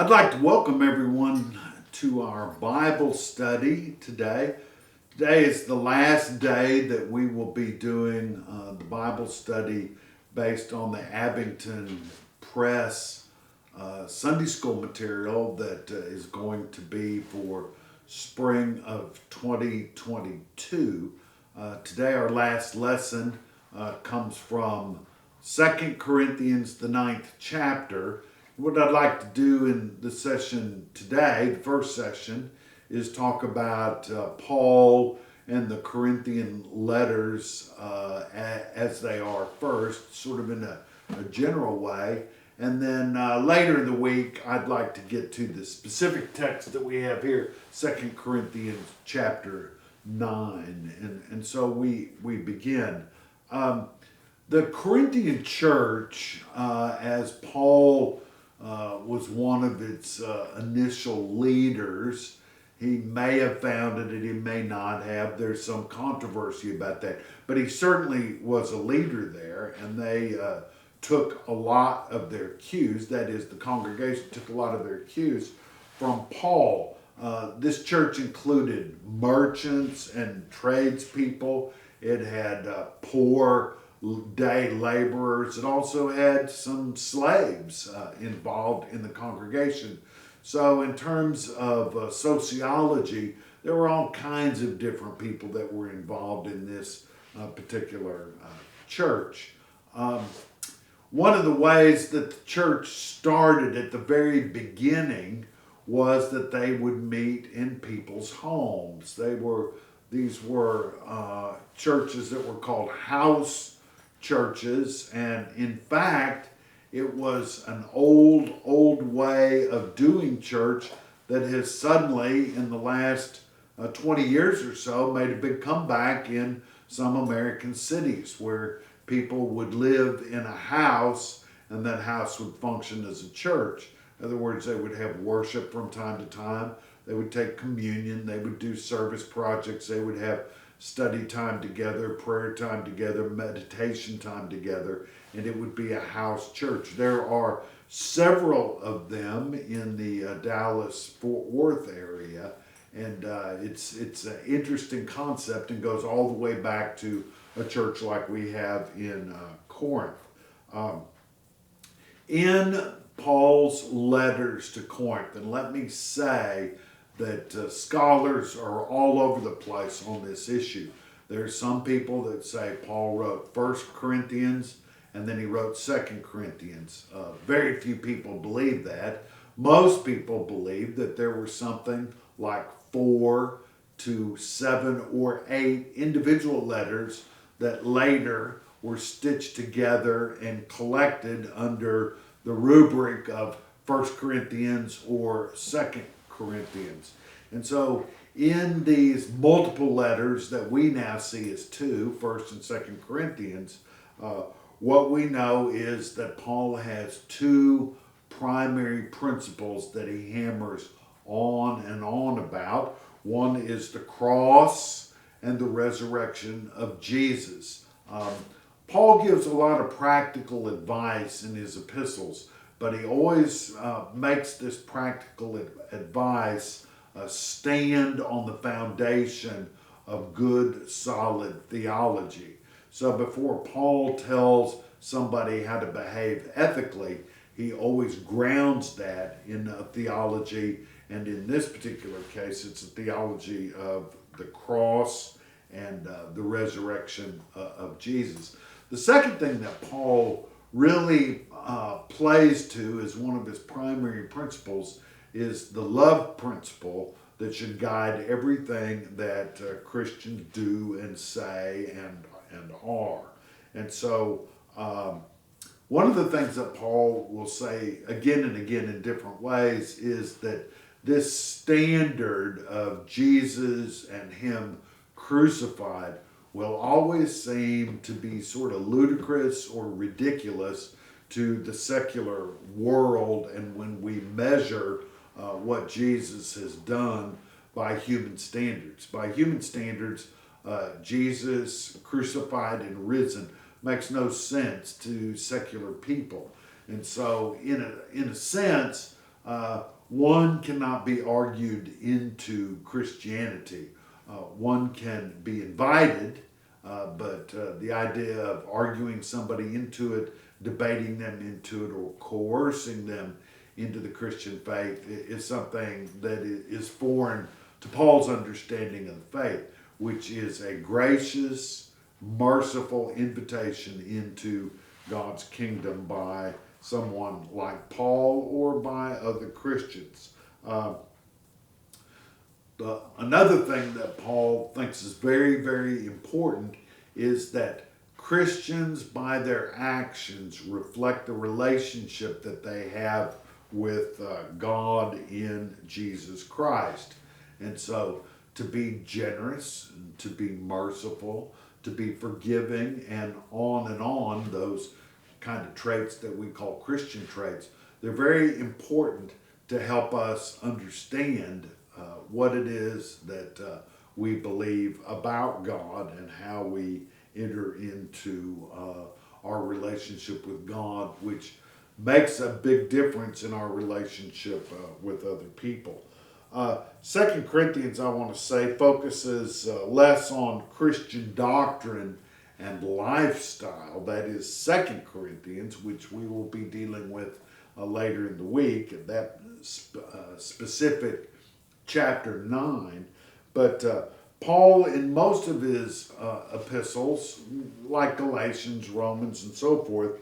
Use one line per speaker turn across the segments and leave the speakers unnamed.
I'd like to welcome everyone to our Bible study today. Today is the last day that we will be doing the Bible study based on the Abingdon Press Sunday school material that is going to be for spring of 2022. Today our last lesson comes from 2 Corinthians, the 9th chapter. What I'd like to do in the session today, the first session, is talk about Paul and the Corinthian letters as they are first, sort of in a general way. And then later in the week, I'd like to get to the specific text that we have here, 2 Corinthians chapter 9. And so we begin. The Corinthian church, as Paul was one of its initial leaders. He may have founded it, he may not have. There's some controversy about that. But he certainly was a leader there, and they took a lot of their cues, that is, the congregation took a lot of their cues from Paul. This church included merchants and tradespeople. It had poor day laborers. It also had some slaves involved in the congregation. So in terms of sociology, there were all kinds of different people that were involved in this particular church. One of the ways that the church started at the very beginning was that they would meet in people's homes. These were churches that were called house churches, and in fact it was an old way of doing church that has suddenly in the last 20 years or so made a big comeback in some American cities where people would live in a house and that house would function as a church. In other words, they would have worship from time to time, they would take communion, they would do service projects, they would have study time together, prayer time together, meditation time together, and it would be a house church. There are several of them in the Dallas-Fort Worth area, and it's an interesting concept and goes all the way back to a church like we have in Corinth. In Paul's letters to Corinth, and let me say that scholars are all over the place on this issue. There's some people that say Paul wrote 1 Corinthians and then he wrote 2 Corinthians. Very few people believe that. Most people believe that there were something like 4 to 7 or 8 individual letters that later were stitched together and collected under the rubric of 1 Corinthians or 2 Corinthians. And so in these multiple letters that we now see as 2, 1st and 2nd Corinthians, what we know is that Paul has 2 primary principles that he hammers on and on about. One is the cross and the resurrection of Jesus. Paul gives a lot of practical advice in his epistles, but he always makes this practical advice stand on the foundation of good, solid theology. So before Paul tells somebody how to behave ethically, he always grounds that in a theology, and in this particular case, it's a theology of the cross and the resurrection of Jesus. The second thing that Paul really plays to as one of his primary principles is the love principle that should guide everything that Christians do and say and are. And so one of the things that Paul will say again and again in different ways is that this standard of Jesus and him crucified will always seem to be sort of ludicrous or ridiculous to the secular world, and when we measure what Jesus has done by human standards. By human standards, Jesus crucified and risen makes no sense to secular people. And so in a sense, One cannot be argued into Christianity. One can be invited, but the idea of arguing somebody into it, debating them into it, or coercing them into the Christian faith is something that is foreign to Paul's understanding of the faith, which is a gracious, merciful invitation into God's kingdom by someone like Paul or by other Christians. Another thing that Paul thinks is very, very important is that Christians, by their actions, reflect the relationship that they have with God in Jesus Christ. And so to be generous, to be merciful, to be forgiving, and on, those kind of traits that we call Christian traits, they're very important to help us understand what it is that we believe about God and how we enter into our relationship with God, which makes a big difference in our relationship with other people. 2 Corinthians, I want to say, focuses less on Christian doctrine and lifestyle. That is 2 Corinthians, which we will be dealing with later in the week, that specific chapter 9. But Paul, in most of his epistles, like Galatians, Romans, and so forth,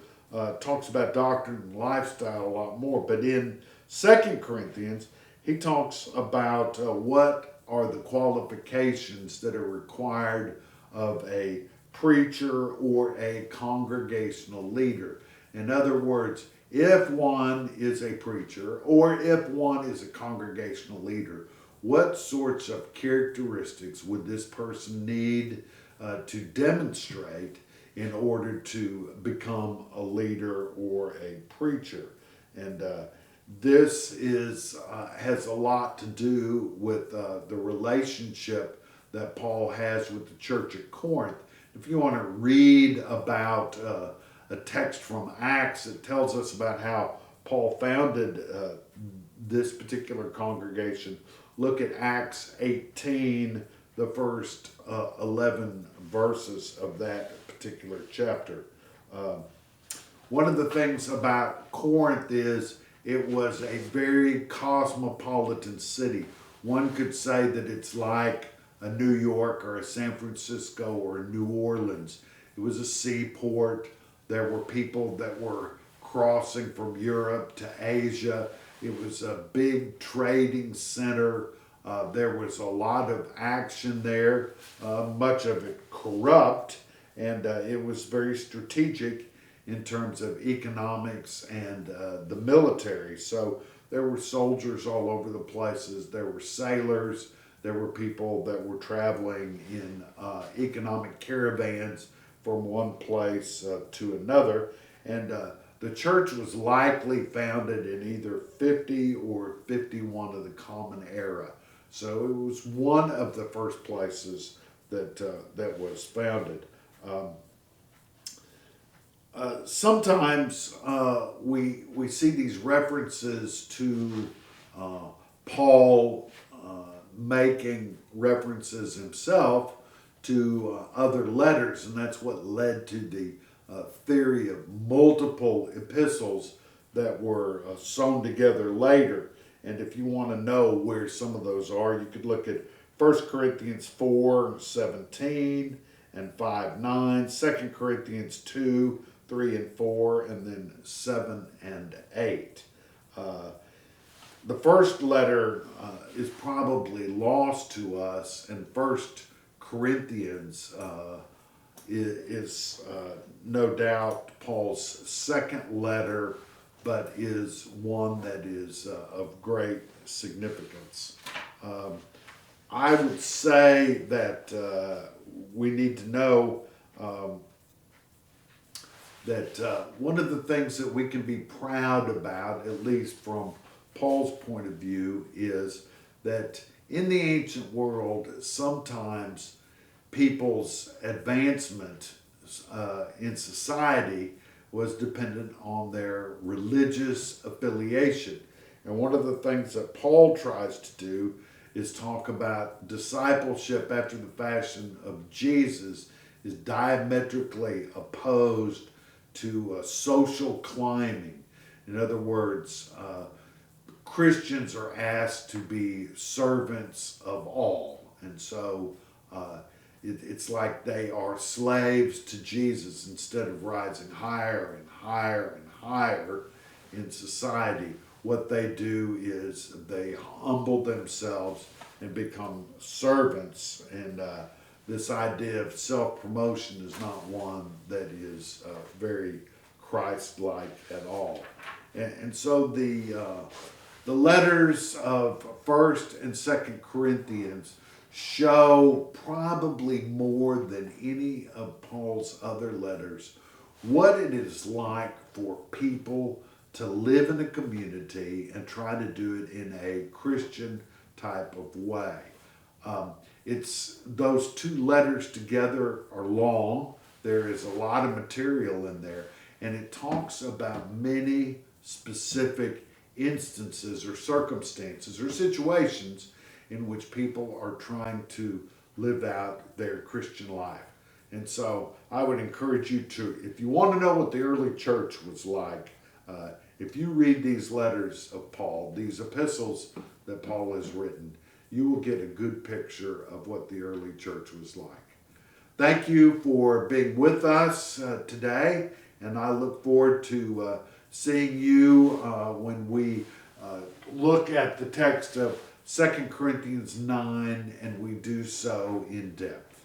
talks about doctrine and lifestyle a lot more. But in 2 Corinthians, he talks about what are the qualifications that are required of a preacher or a congregational leader. In other words, if one is a preacher or if one is a congregational leader, what sorts of characteristics would this person need to demonstrate in order to become a leader or a preacher? And this has a lot to do with the relationship that Paul has with the church at Corinth. If you want to read about a text from Acts, it tells us about how Paul founded this particular congregation. Look at Acts 18, the first 11 verses of that particular chapter. One of the things about Corinth is it was a very cosmopolitan city. One could say that it's like a New York or a San Francisco or a New Orleans. It was a seaport. There were people that were crossing from Europe to Asia. It was a big trading center. There was a lot of action there, much of it corrupt, and it was very strategic in terms of economics and the military. So there were soldiers all over the places. There were sailors. There were people that were traveling in economic caravans from one place to another. And the church was likely founded in either 50 or 51 of the Common Era. So it was one of the first places that was founded. Sometimes we see these references to Paul making references himself to other letters, and that's what led to the theory of multiple epistles that were sewn together later. And if you want to know where some of those are, you could look at 1 Corinthians 4:17 and 5:9, 2 Corinthians 2:3 and 4, and then 7 and 8. The first letter is probably lost to us, and 1 Corinthians is no doubt Paul's second letter, but is one that is of great significance. I would say that we need to know that one of the things that we can be proud about, at least from Paul's point of view, is that in the ancient world, sometimes people's advancement in society was dependent on their religious affiliation. And one of the things that Paul tries to do is talk about discipleship after the fashion of Jesus is diametrically opposed to social climbing. In other words, Christians are asked to be servants of all. And so it's like they are slaves to Jesus instead of rising higher and higher and higher in society. What they do is they humble themselves and become servants. And this idea of self-promotion is not one that is very Christ-like at all. And so the letters of 1st and 2nd Corinthians show probably more than any of Paul's other letters what it is like for people to live in a community and try to do it in a Christian type of way. It's those two letters together are long. There is a lot of material in there, and it talks about many specific instances or circumstances or situations in which people are trying to live out their Christian life. And so I would encourage you to, if you want to know what the early church was like, if you read these letters of Paul, these epistles that Paul has written, you will get a good picture of what the early church was like. Thank you for being with us today, and I look forward to seeing you when we look at the text of 2 Corinthians 9, and we do so in depth.